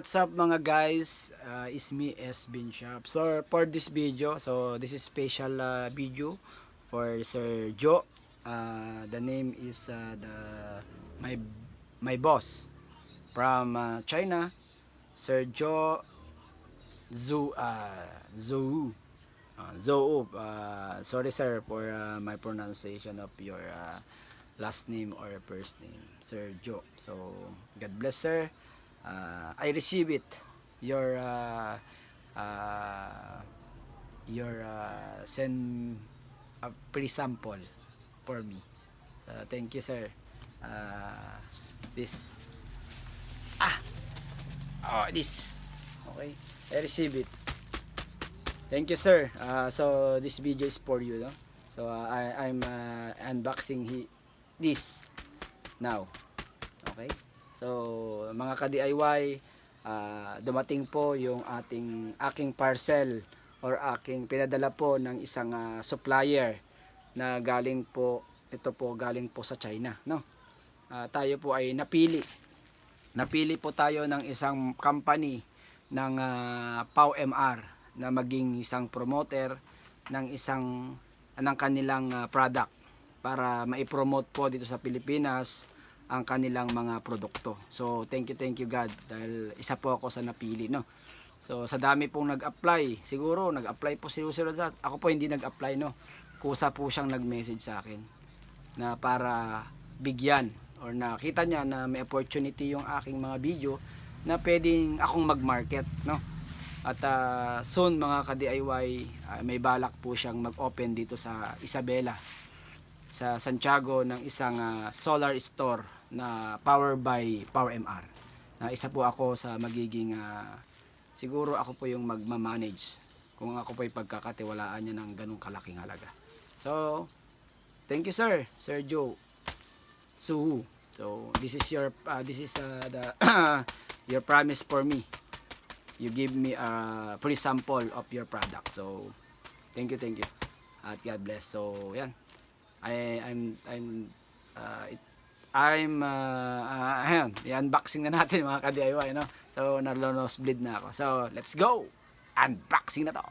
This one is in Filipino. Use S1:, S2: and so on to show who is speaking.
S1: What's up mga guys, it's me S Bin Shop. So for this video, this is special video for Sir Joe. The name is my my boss from China, Sir Joe Zhou. Sorry sir for my pronunciation of your last name or first name, Sir Joe. So God bless sir. I receive it your send a pre-sample for me. Thank you sir. This this okay, I receive it. Thank you sir. So this video is for you, no? So I'm unboxing this now. Okay? So mga ka-DIY, dumating po yung aking parcel or aking pinadala po ng isang supplier na galing po sa China, no? Tayo po ay napili po tayo ng isang company ng Pau MR na maging isang promoter ng kanilang product para mai-promote po dito sa Pilipinas ang kanilang mga produkto. So thank you God dahil isa po ako sa napili, no. So sa dami pong nag-apply, siguro nag-apply po si Lucerod. Ako po hindi nag-apply, no. Kusa po siyang nag-message sa akin na para bigyan or nakita niya na may opportunity yung aking mga video na pwedeng akong mag-market, no. At soon mga ka-DIY, may balak po siyang mag-open dito sa Isabela, sa Santiago, ng isang solar store na power by Pau MR. Isa po ako sa magiging siguro ako po yung magma-manage kung ako po yung pagkakatiwalaan niya ng ganung kalaking halaga. So thank you sir, Sir Joe Suhu. So this is your the your promise for me. You give me a free sample of your product. So thank you at God bless. So yan, ayan, i-unboxing na natin mga ka-DIY, no? So nalonos bleed na ako. So let's go, unboxing na to.